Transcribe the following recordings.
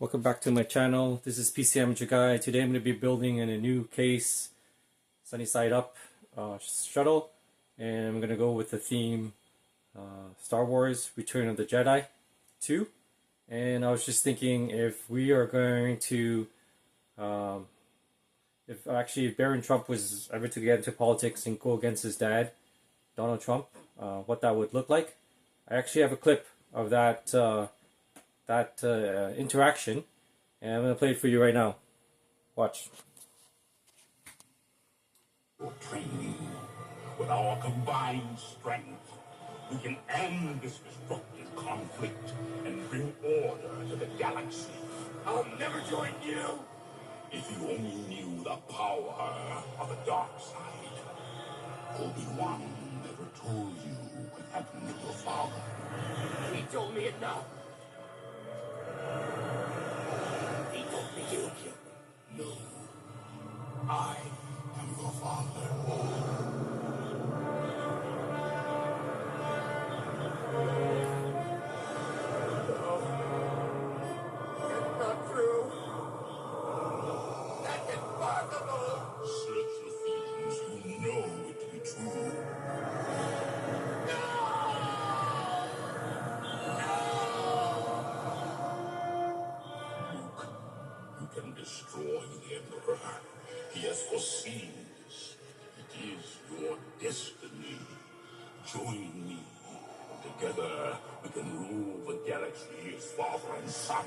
Welcome back to my channel. This is PCM Jedi. Today I'm going to be building in a new case, sunny side up shuttle, and I'm going to go with the theme Star Wars Return of the Jedi 2. And I was just thinking if we are going to, if Barron Trump was ever to get into politics and go against his dad, Donald Trump, what that would look like. I actually have a clip of that interaction, and I'm going to play it for you right now. Watch. Training. With our combined strength, we can end this destructive conflict and bring order to the galaxy. I'll never join you! If you only knew the power of the dark side. Obi-Wan never told you what happened to your father. He told me enough. He told me you killed him. No. I am your father. That's not true. That's impossible. Search your feelings. You know it to be true. Luke, you can destroy the Emperor. He has foreseen this. It is your destiny. Join me. Together, we can rule the galaxy as father and son.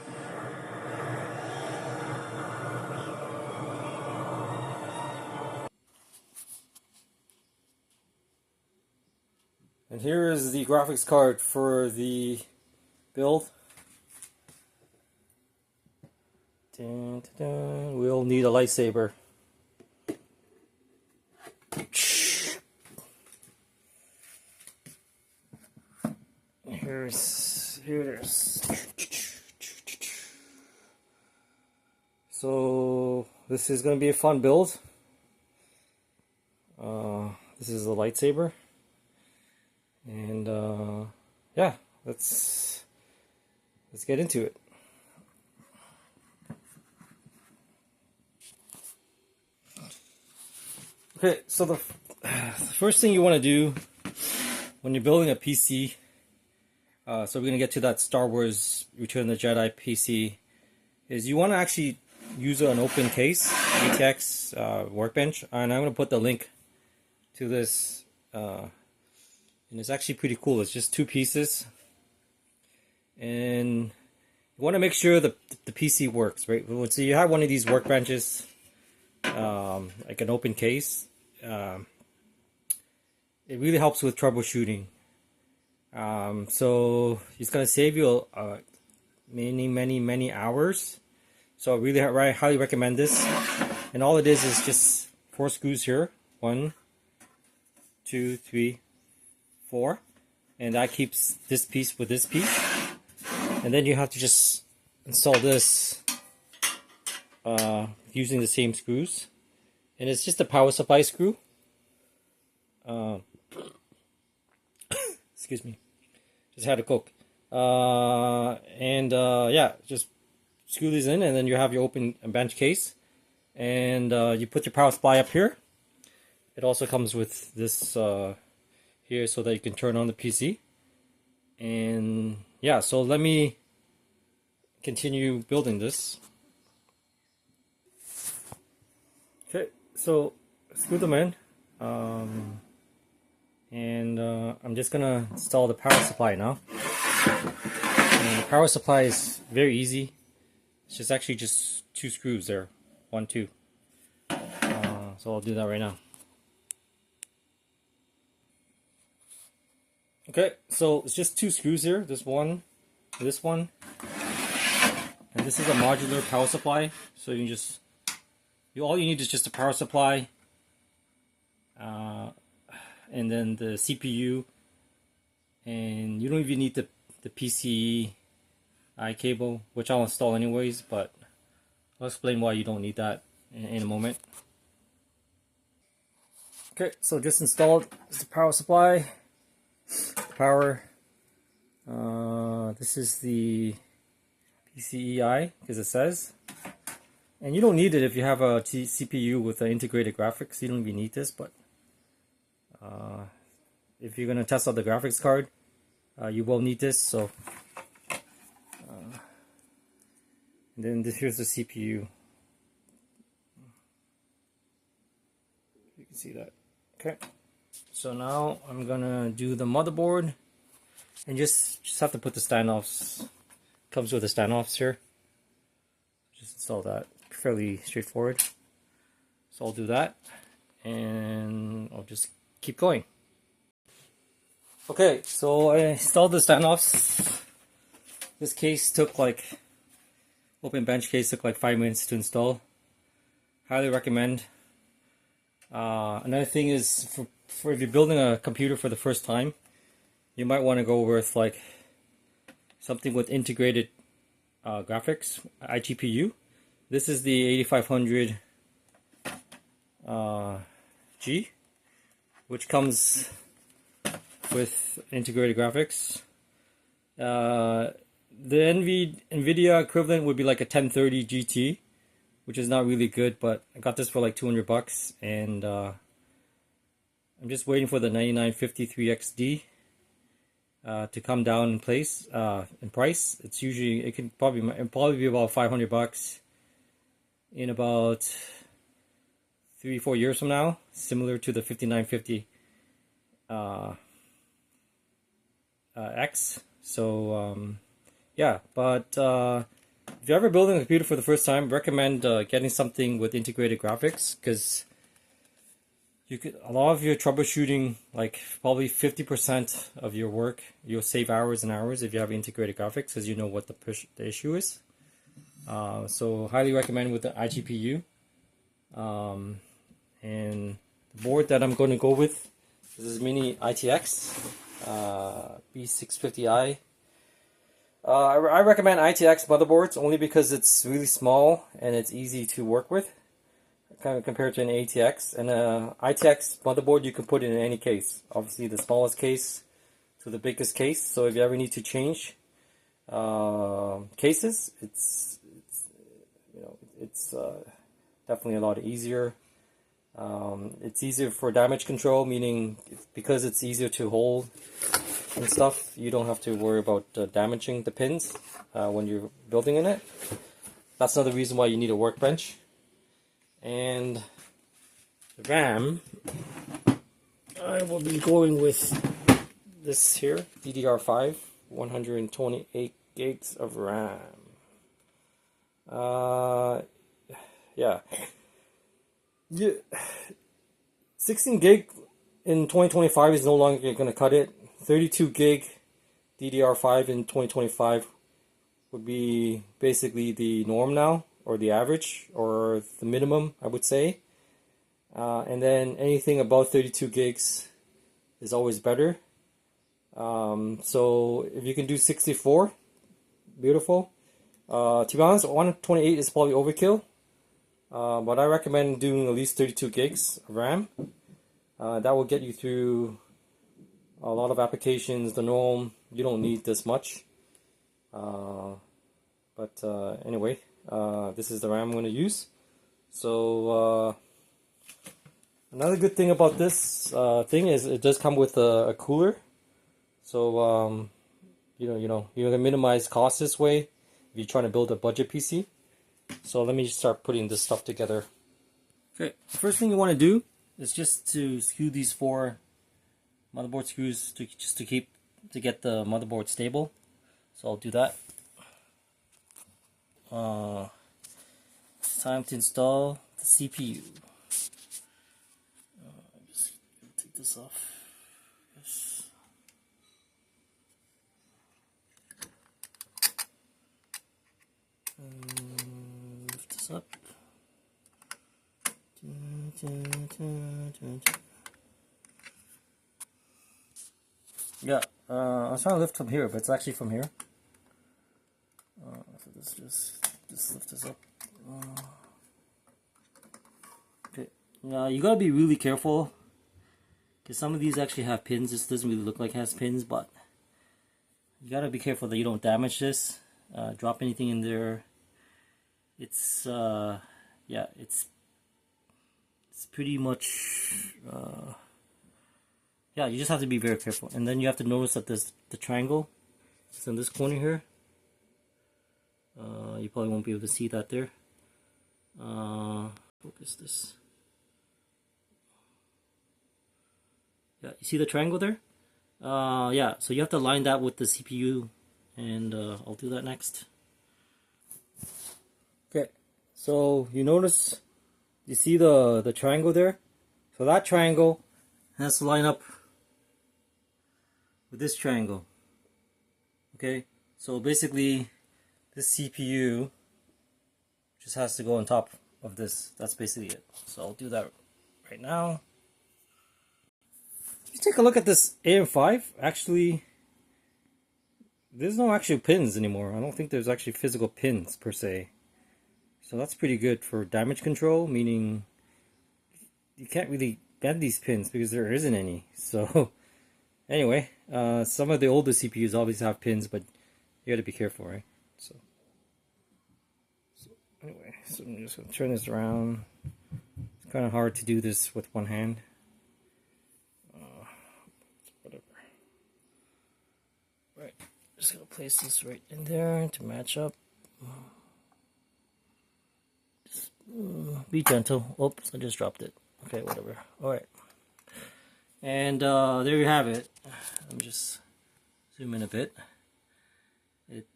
And here is the graphics card for the build. Dun, dun, dun. We'll need a lightsaber. Here it is. So this is going to be a fun build. This is a lightsaber, and yeah, let's get into it. Okay, so the first thing you want to do when you're building a PC, so we're going to get to that Star Wars Return of the Jedi PC, is you want to actually use an open case, ATX workbench, and I'm going to put the link to this, and it's actually pretty cool. It's just two pieces, and you want to make sure the PC works, right? So you have one of these workbenches, like an open case. It really helps with troubleshooting. So it's going to save you many hours. So I really highly recommend this. And all it is just 4 screws here. 1, 2, 3, 4. And that keeps this piece with this piece. And then you have to just install this using the same screws. And it's just a power supply screw. Excuse me. Just had a Coke. Yeah, just screw these in, and then you have your open bench case. And you put your power supply up here. It also comes with this here so that you can turn on the PC. And yeah, so let me continue building this. Okay, so screw them in. I'm just gonna install the power supply now. And the power supply is very easy. It's just actually just 2 screws there. 1, 2. So I'll do that right now. Okay, so it's just 2 screws here. This one, this one. And this is a modular power supply. So you just, all you need is just a power supply. And then the CPU, and you don't even need the PCI cable, which I'll install anyways, but I'll explain why you don't need that in a moment. Okay, so just installed the power supply, the power. This is the PCIe, because it says. And you don't need it if you have a CPU with integrated graphics. You don't even need this, but if you're going to test out the graphics card, you will need this. So, and then here's the CPU. You can see that. Okay. So now I'm gonna do the motherboard, and just have to put the standoffs. Comes with the standoffs here. Just install that. Fairly straightforward. So I'll do that, and I'll just keep going. Okay, so I installed the standoffs. This case took like, open bench case took like 5 minutes to install. Highly recommend. Another thing is, for if you're building a computer for the first time, you might want to go with like something with integrated graphics, iGPU. This is the 8500 G, which comes with integrated graphics. The NVIDIA equivalent would be like a 1030 GT, which is not really good, but I got this for like $200, and I'm just waiting for the 9953XD to come down in price. It can probably be about $500 in about 3-4 years from now, similar to the 5950 X. So yeah, but if you're ever building a computer for the first time, recommend getting something with integrated graphics, because you could, a lot of your troubleshooting, like probably 50% of your work, you'll save hours and hours if you have integrated graphics, because you know what the issue is. So highly recommend with the iGPU. And the board that I'm going to go with is this mini ITX B650I. I recommend ITX motherboards only because it's really small and it's easy to work with, kind of compared to an ATX. And ITX motherboard you can put in any case, obviously the smallest case to the biggest case. So if you ever need to change cases, it's definitely a lot easier. It's easier for damage control, meaning because it's easier to hold and stuff, you don't have to worry about damaging the pins when you're building in it. That's another reason why you need a workbench. And the RAM, I will be going with this here, DDR5, 128 gigs of RAM. Yeah. 16 gig in 2025 is no longer going to cut it. 32 gig DDR5 in 2025 would be basically the norm now, or the average, or the minimum, I would say. And then anything above 32 gigs is always better. So if you can do 64, beautiful. To be honest, 128 is probably overkill. But I recommend doing at least 32 gigs of RAM. That will get you through a lot of applications. The norm, you don't need this much. But anyway, this is the RAM I'm going to use. So another good thing about this thing is it does come with a cooler. So you're going to minimize costs this way if you're trying to build a budget PC. So let me start putting this stuff together. Okay, first thing you want to do is just to screw these 4 motherboard screws to get the motherboard stable. So I'll do that. It's time to install the CPU. Just take this off. Yes. Lift this up. Yeah, I was trying to lift from here, but it's actually from here. So let's just lift this up. Okay, now you gotta be really careful, because some of these actually have pins. This doesn't really look like it has pins, but you gotta be careful that you don't damage this. drop anything in there. It's yeah, it's pretty much yeah, you just have to be very careful. And then you have to notice that the triangle is in this corner here. You probably won't be able to see that there. Focus this. Yeah, you see the triangle there? Yeah, so you have to line that with the CPU, and I'll do that next. Okay, so you notice, you see the triangle there? So that triangle has to line up with this triangle. Okay, so basically this CPU just has to go on top of this. That's basically it. So I'll do that right now. If you take a look at this AM5, actually there's no actual pins anymore. I don't think there's actually physical pins per se. So that's pretty good for damage control, meaning you can't really bend these pins because there isn't any. So anyway, some of the older CPUs obviously have pins, but you gotta be careful, right? So anyway, so I'm just gonna turn this around. It's kind of hard to do this with one hand. Whatever. Right, just gonna place this right in there to match up. Just be gentle. Oops, I just dropped it. Okay, whatever. Alright. And there you have it. Let me just zoom in a bit. It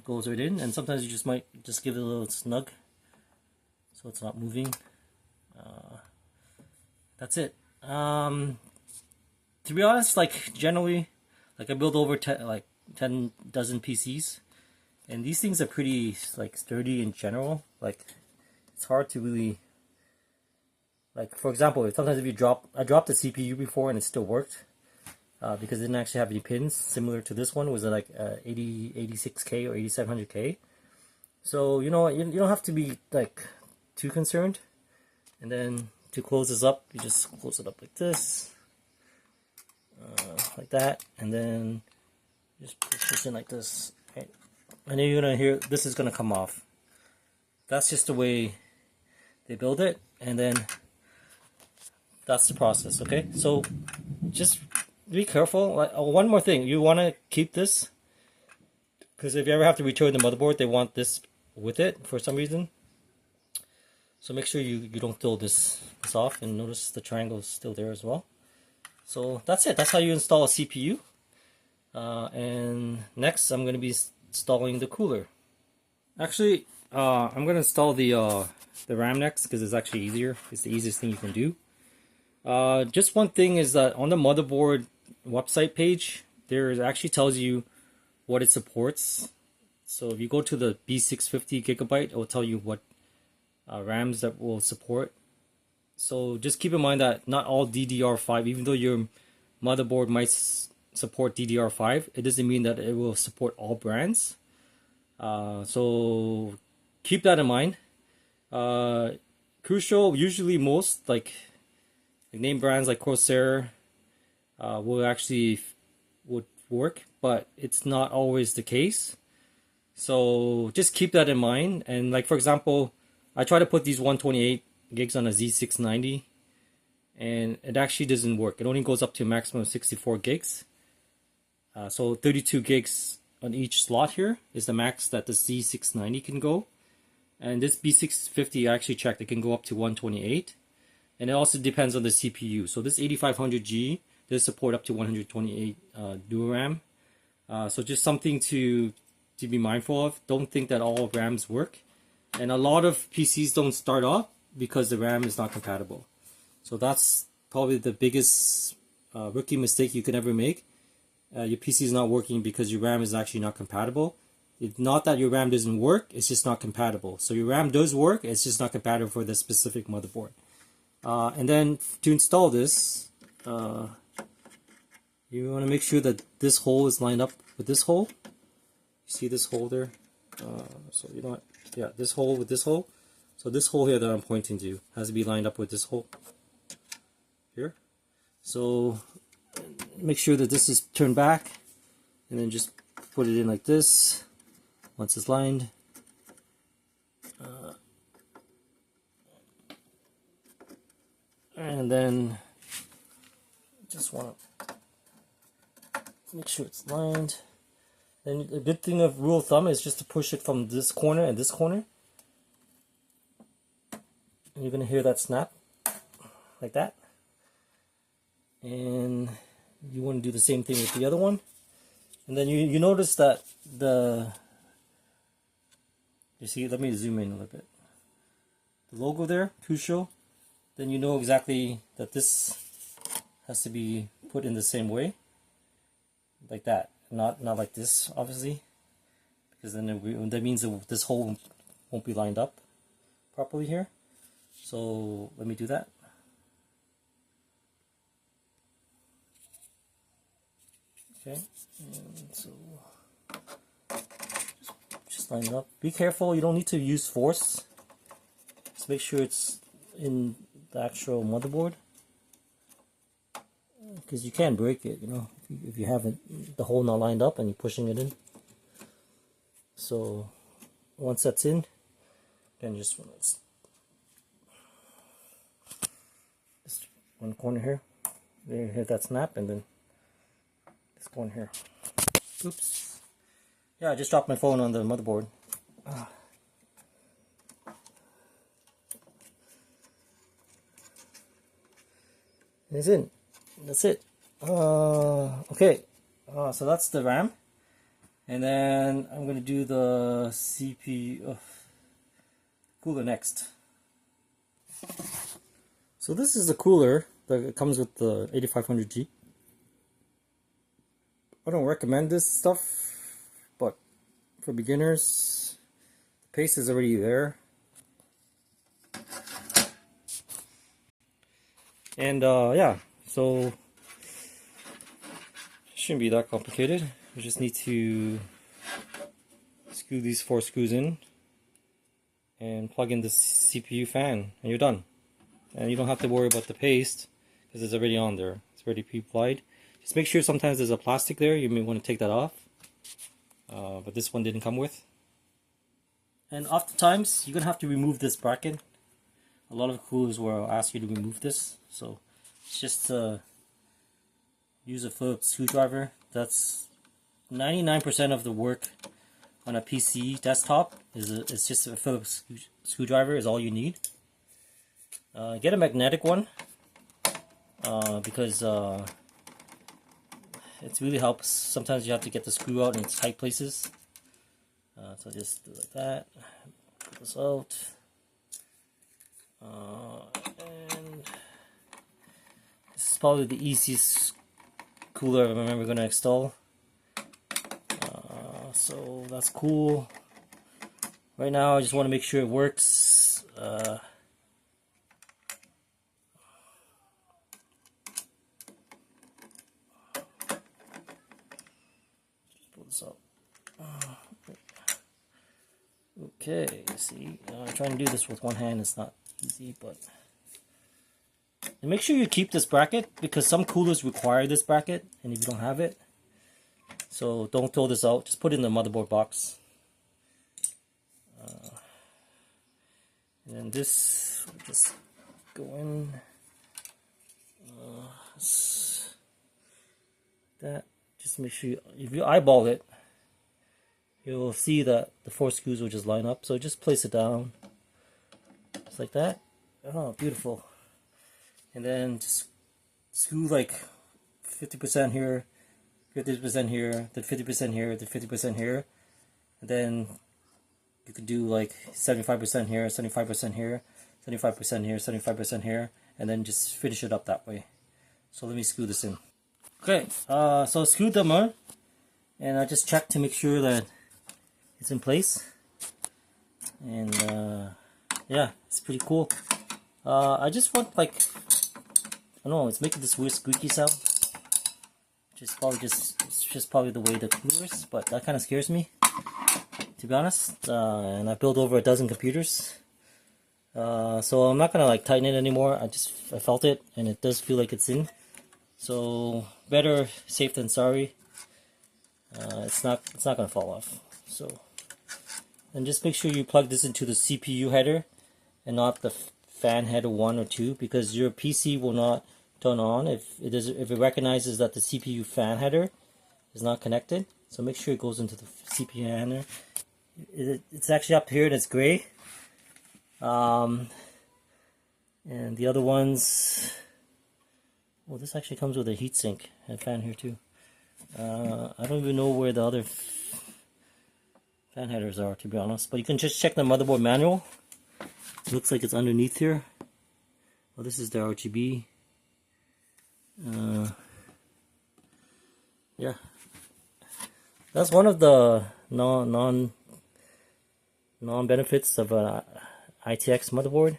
goes right in, and sometimes you just might just give it a little snug so it's not moving. That's it. To be honest, like generally, like I build over 10 dozen PCs, and these things are pretty like sturdy in general. Like it's hard to really, like for example, sometimes if you I dropped the CPU before and it still worked. Because it didn't actually have any pins, similar to this one. Was it like 86K or 8700K? So you know, you don't have to be like too concerned. And then to close this up, you just close it up like this, like that, and then just push this in like this. Right? And then you're gonna hear this is gonna come off. That's just the way they build it, and then that's the process. Okay, so just be careful. One more thing, you want to keep this because if you ever have to return the motherboard, they want this with it for some reason. So make sure you don't throw this off, and notice the triangle is still there as well. So that's it. That's how you install a CPU. And next, I'm going to be installing the cooler. Actually, I'm going to install the RAM next because it's actually easier. It's the easiest thing you can do. Just one thing is that on the motherboard website page, there actually tells you what it supports. So if you go to the B650 gigabyte, it will tell you what RAMs that will support. So just keep in mind that not all DDR5, even though your motherboard might support DDR5, it doesn't mean that it will support all brands. So keep that in mind. Crucial, usually most like name brands like Corsair will actually would work, but it's not always the case. So just keep that in mind. And like for example, I try to put these 128 gigs on a Z690, and it actually doesn't work. It only goes up to a maximum of 64 gigs. So 32 gigs on each slot here is the max that the Z690 can go. And this B650 I actually checked, it can go up to 128. And it also depends on the CPU. So this 8500G does support up to 128 dual RAM. So just something to be mindful of. Don't think that all RAMs work. And a lot of PCs don't start off because the RAM is not compatible. So that's probably the biggest rookie mistake you could ever make. Your PC is not working because your RAM is actually not compatible. It's not that your RAM doesn't work, it's just not compatible. So your RAM does work, it's just not compatible for the specific motherboard. And then to install this, you want to make sure that this hole is lined up with this hole. You see this hole there? So you know what? Yeah, this hole with this hole. So this hole here that I'm pointing to has to be lined up with this hole here. So make sure that this is turned back, and then just put it in like this, once it's lined. And then just want to make sure it's lined. Then the good thing of rule of thumb is just to push it from this corner and this corner. And you're going to hear that snap like that. And you want to do the same thing with the other one. And then you notice that you see, let me zoom in a little bit. The logo there, Kusho, then you know exactly that this has to be put in the same way, like that, not like this, obviously, because then that means that this hole won't be lined up properly here. So let me do that. Okay, and so just line it up. Be careful, you don't need to use force. Just make sure it's in the actual motherboard, because you can break it, you know, if you haven't, the hole not lined up and you're pushing it in. So once that's in, then just one corner here, there you hit that snap, and then this corner here. Oops. Yeah, I just dropped my phone on the motherboard. It's in. That's it. Okay. So that's the RAM, and then I'm gonna do the CPU cooler next. So this is the cooler that comes with the 8500G. I don't recommend this stuff, but for beginners, the paste is already there. And yeah, so shouldn't be that complicated. You just need to screw these 4 screws in and plug in the CPU fan, and you're done. And you don't have to worry about the paste because it's already on there. It's already pre-applied. Just make sure sometimes there's a plastic there. You may want to take that off. But this one didn't come with. And oftentimes you're gonna have to remove this bracket. A lot of coolers will ask you to remove this, so it's just use a Phillips screwdriver. That's 99% of the work on a PC desktop. It's just a Phillips screwdriver is all you need. Get a magnetic one because it really helps. Sometimes you have to get the screw out in tight places. So just do it like that. Pull this out. And this is probably the easiest cooler I remember going to install. So that's cool. Right now I just want to make sure it works. Just pull this out. Okay, see, trying to do this with one hand is not easy, but and make sure you keep this bracket because some coolers require this bracket, and if you don't have it, so don't throw this out. Just put it in the motherboard box. And then this will just go in. That just make sure if you eyeball it, you'll see that the 4 screws will just line up. So just place it down, just like that. Oh, beautiful. And then just screw like 50% here, 50% here, then 50% here, then 50% here. And then you could do like 75% here, 75% here, 75% here, 75% here, and then just finish it up that way. So let me screw this in. Okay, so screwed them on, and I just checked to make sure that it's in place, and yeah, it's pretty cool. I just want like, I don't know, it's making this weird squeaky sound, which is probably it's just probably the way the cooler is, but that kind of scares me, to be honest. And I built over a dozen computers, so I'm not gonna like tighten it anymore. I felt it, and it does feel like it's in. So better safe than sorry. It's not gonna fall off. So And just make sure you plug this into the CPU header and not the fan header 1 or 2, because your PC will not turn on if it recognizes that the CPU fan header is not connected. So make sure it goes into the CPU header. It's actually up here and it's gray. And the other ones, well, this actually comes with a heatsink and fan here too. I don't even know where the other fan headers are, to be honest, but you can just check the motherboard manual. It looks like it's underneath here. Well, this is the RGB. Yeah, that's one of the non benefits of a ITX motherboard.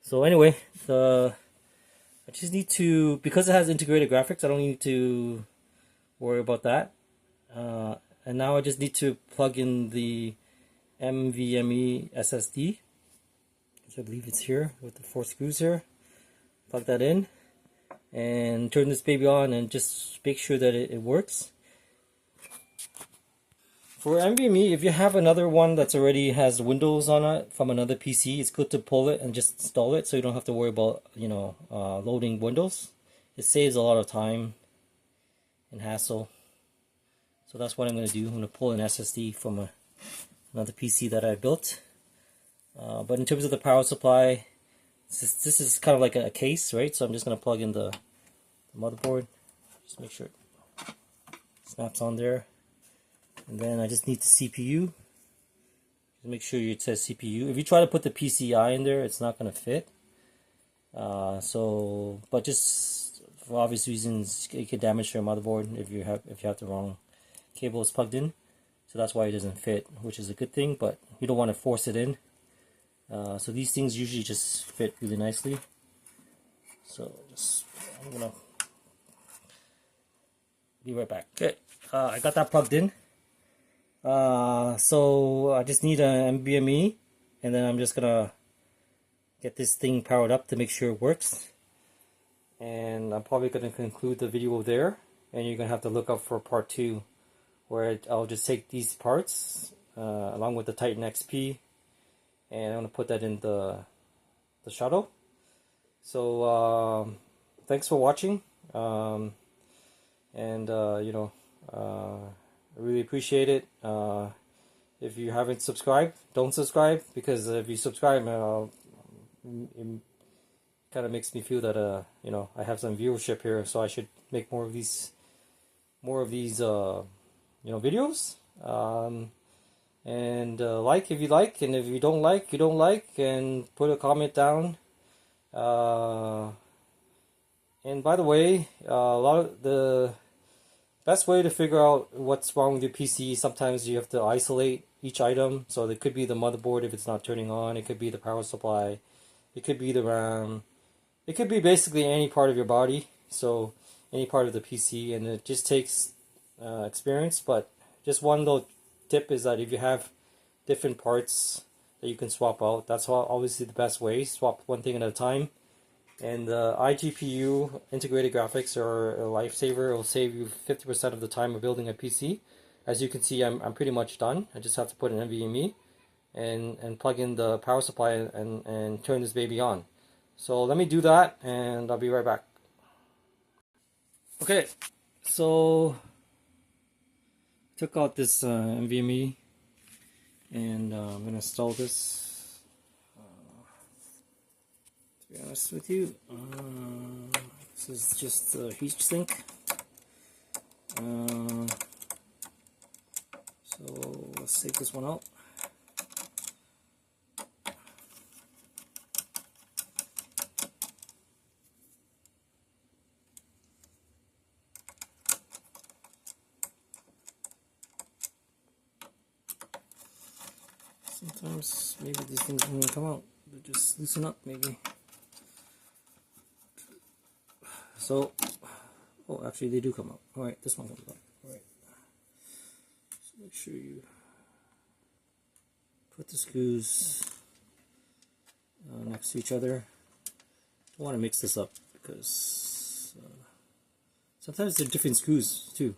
So anyway, I just need to, because it has integrated graphics, I don't need to worry about that. And now I just need to plug in the NVMe SSD, which I believe it's here with the 4 screws here. Plug that in and turn this baby on and just make sure that it works. For NVMe, if you have another one that's already has Windows on it from another PC, it's good to pull it and just install it, so you don't have to worry about, you know, loading Windows. It saves a lot of time and hassle. So that's what I'm going to do. I'm going to pull an SSD from another PC that I built. But in terms of the power supply, this is kind of like a case, right? So I'm just going to plug in the motherboard. Just make sure it snaps on there. And then I just need the CPU. Just make sure it says CPU. If you try to put the PCI in there, it's not going to fit. But just for obvious reasons, it could damage your motherboard if you have the wrong cables plugged in. So that's why it doesn't fit, which is a good thing. But you don't want to force it in. So these things usually just fit really nicely. So I'm gonna be right back. Okay, I got that plugged in. So I just need an NVMe, and then I'm just gonna get this thing powered up to make sure it works. And I'm probably gonna conclude the video there, and you're gonna have to look up for part 2, where I'll just take these parts along with the Titan XP, and I'm gonna put that in the shuttle. So thanks for watching, you know, I really appreciate it. If you haven't subscribed, don't subscribe, because if you subscribe, it kind of makes me feel that you know, I have some viewership here, so I should make more of these you know, videos. And like if you like, and if you don't like, you don't like, and put a comment down. And by the way, the best way to figure out what's wrong with your PC, sometimes you have to isolate each item. So it could be the motherboard if it's not turning on, it could be the power supply, it could be the RAM, it could be basically any part of your body, so any part of the PC, and it just takes experience. But just one little tip is that if you have different parts that you can swap out, that's obviously the best way. Swap one thing at a time. And iGPU integrated graphics are a lifesaver. It will save you 50% of the time of building a PC. As you can see, I'm pretty much done. I just have to put an NVMe and plug in the power supply and turn this baby on. So let me do that, and I'll be right back. Okay, so took out this NVMe, and I'm gonna install this. To be honest with you, this is just a heat sink. So let's take this one out. Sometimes maybe these things don't even come out, they just loosen up maybe. So, oh, actually they do come out. Alright, this one comes out. Alright. So make sure you put the screws next to each other. Don't want to mix this up, because sometimes they're different screws too.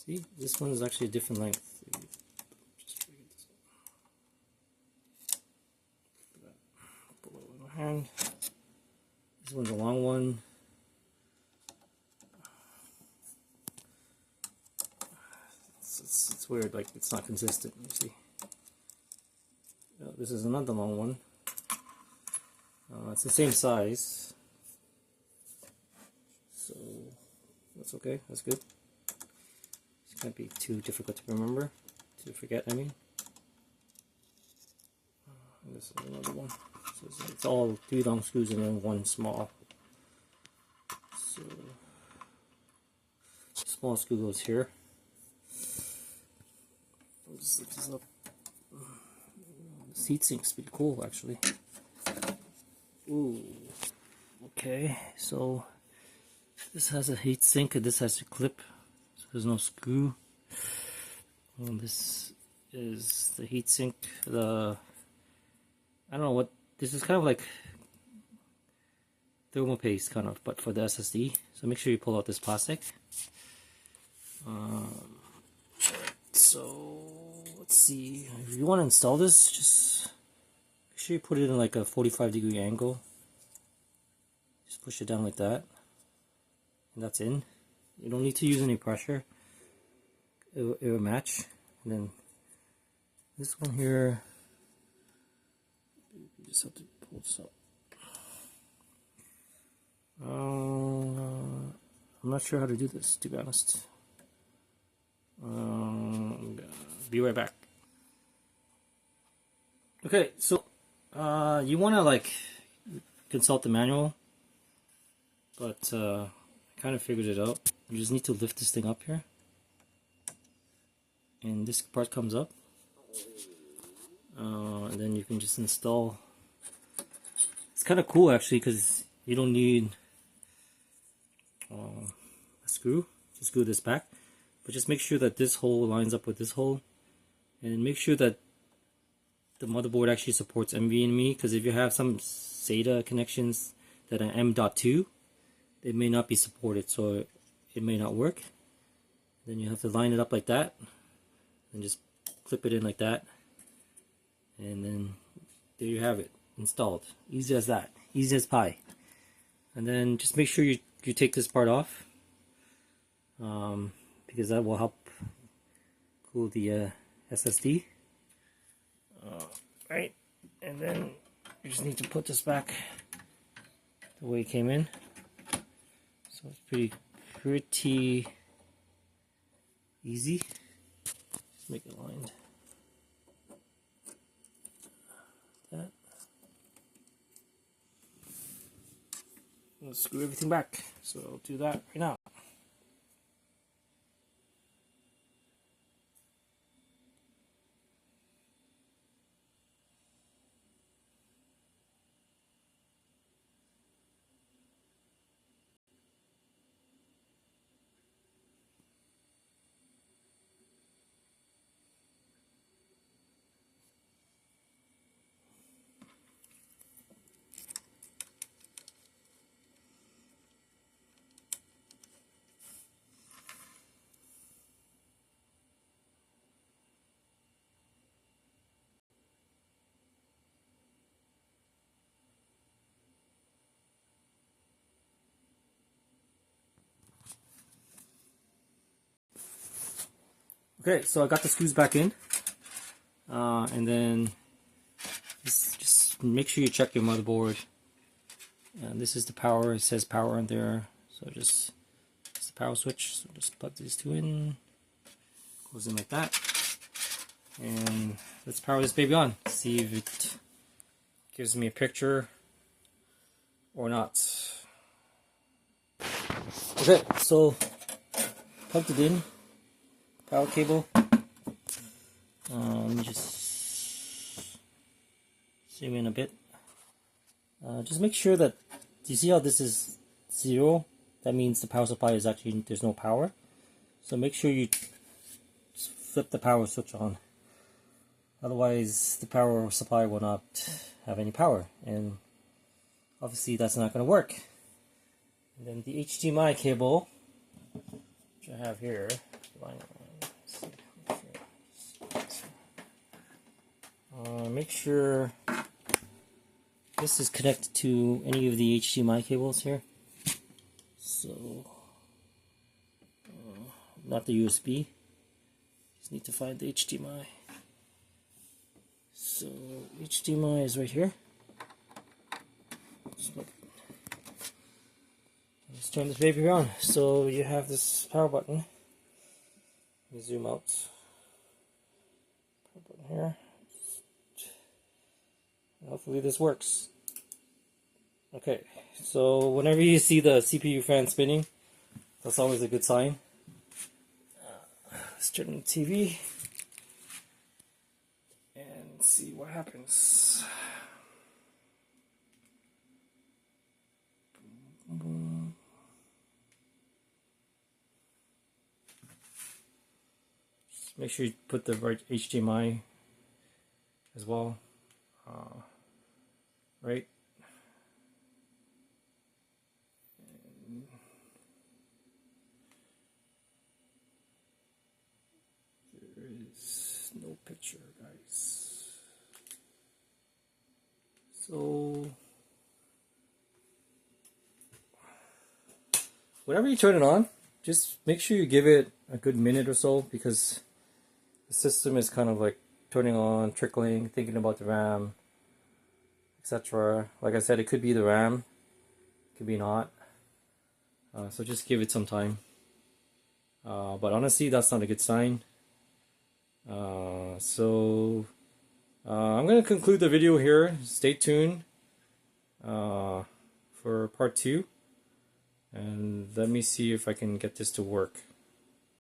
See, this one is actually a different length. Just get this pull it with my hand. This one's a long one. It's weird, like it's not consistent. You see, this is another long one. It's the same size, so that's okay. That's good. It can't be too difficult to remember, to forget. I mean, this is another one. So it's all 3 long screws and then 1 small. So small screw goes here. I'll just lift this up. This heat sink's pretty cool, actually. Ooh. Okay, so this has a heat sink and this has a clip, so there's no screw. And this is the heat sink. I don't know what this is, kind of like thermal paste, kind of, but for the SSD. So make sure you pull out this plastic. So let's see. If you want to install this, just make sure you put it in like a 45-degree angle. Just push it down like that, and that's in. You don't need to use any pressure. It will match. And then this one here, you just have to pull this up. I'm not sure how to do this, to be honest. I'm gonna be right back. Okay, so you want to like consult the manual, but I kind of figured it out. You just need to lift this thing up here, and this part comes up, and then you can just install. It's kind of cool actually, because you don't need a screw to screw this back, but just make sure that this hole lines up with this hole, and make sure that the motherboard actually supports NVMe, because if you have some SATA connections that are M.2, they may not be supported, so it may not work. Then you have to line it up like that, and just clip it in like that, and then there you have it, installed. Easy as that, easy as pie. And then just make sure you take this part off, because that will help cool the SSD. Right, and then you just need to put this back the way it came in. So it's pretty easy. Just make it lined. That. Let's screw everything back. So I'll do that right now. Okay, so I got the screws back in, and then just make sure you check your motherboard. And this is the power. It says power on there, so it's the power switch. So just plug these two in. Goes in like that, and let's power this baby on. See if it gives me a picture or not. Okay, so plugged it in. Power cable. Let me just zoom in a bit. Just make sure that, do you see how this is 0? That means the power supply is actually, there's no power. So make sure you flip the power switch on. Otherwise the power supply will not have any power, and obviously that's not going to work. And then the HDMI cable, which I have here, Make sure this is connected to any of the HDMI cables here. So, not the USB. Just need to find the HDMI. So, HDMI is right here. Let's turn this baby around. So, you have this power button. Let me zoom out. Power button here. Hopefully this works. Okay, so whenever you see the CPU fan spinning, that's always a good sign. Let's turn on the TV and see what happens. Just make sure you put the right HDMI as well. Right. There is no picture, guys. So whenever you turn it on, just make sure you give it a good minute or so, because the system is kind of like turning on, trickling, thinking about the RAM, etc. Like I said, it could be the RAM, could be not. So just give it some time. But honestly, that's not a good sign. So I'm going to conclude the video here. Stay tuned for part 2. And let me see if I can get this to work.